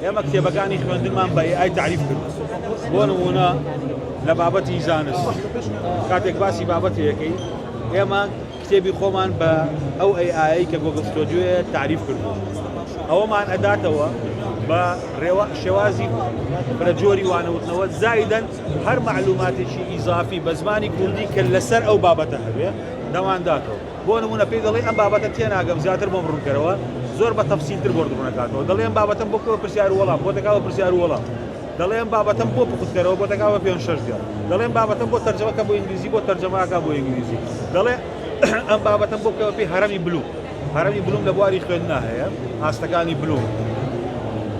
ئێمە کتێبەکانی خوێندنمان بە AI تعریف کرد بۆ نمونە لە بابەتی زانست کاتێک باسی بابەتێکەکەی ئێمە کتێبی خۆمان بە ئەو AI کە گۆگڵ ستۆدیۆیە تعریف کردو ئەوەمان ئەداتەوە بە شێوازی برەجۆری وانەوتنەوە زایدەن هەر معلوماتێکی ئیزافی بە زمانی کوردی کە لەسەر ئەو بابەتە هەبێ دەمانداتەوە بۆ نمونە پێی دەڵێ ئەم بابەتە تێناگەم زیاتر بۆم ڕوونکەرەوە زۆر بە تەفسیلتر بۆ ڕوونەکاتەوە دەڵێم بابەتم بۆ پرسیار وەڵام بۆ دەکاوە پرسیار وەڵام دەڵێم بابەتم بۆ بخوتکەرەوە بۆ دەکاوە پێ شەش دیار دەڵێم بابەتم بۆ تەرجەمەکە بۆ ئینگلیزی بۆ تەرجەمەکە بۆ ئینگلیزی دەڵێ ئەم بابەتم بۆ کەوە پێی هەرەمی بلوم هەرەمی بلوم لە بواری خوێندنا هەیە ئاستەکانی بلوم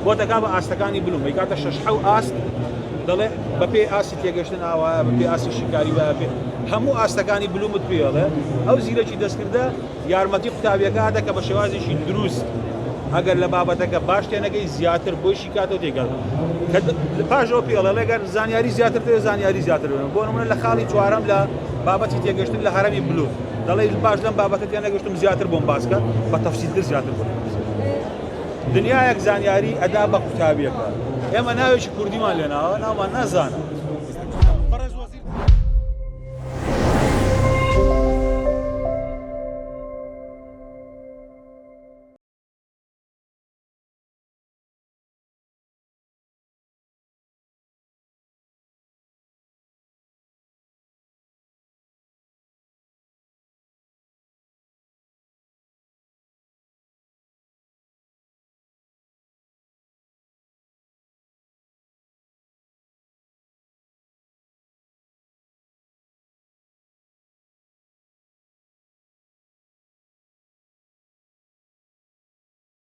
بۆ دەکا بە ئاستەکانی بلوم بەیکاتە شەش حەو ئاست دەڵێ بە پێی ئاسی تێگەشتن ئاوایە بە پێی ئاسی شیکاری وایە پێ هەموو ئاستەکانی بلومت پێڵێ ئەو زیرەکی دەستکردە یارمەتی قوتابیەکە دەکە بە شێوازێکی دروست ئەگەر لە بابەتەکە باش تێنەگەی زیاتر بۆی شیکاتەوە تێگەڵ پاژەوە پێڵە لەگەر زانیاری زیاتر تێ زانیاری زیاتر بۆ نمونە لە خاڵی چوارەم لە بابەتی تێگەشتن لە هەرەمی بلوم دەڵێ باش لەم بابەتە تێنەگەشتم زیاتر بۆم باسکە بە تەفسیلتر زیاتر بۆ دنیایەک زانیاری ئەدا بە قوتابیەکە ئێمە ناوێکی کوردیمان لێناوە ناومان نازانە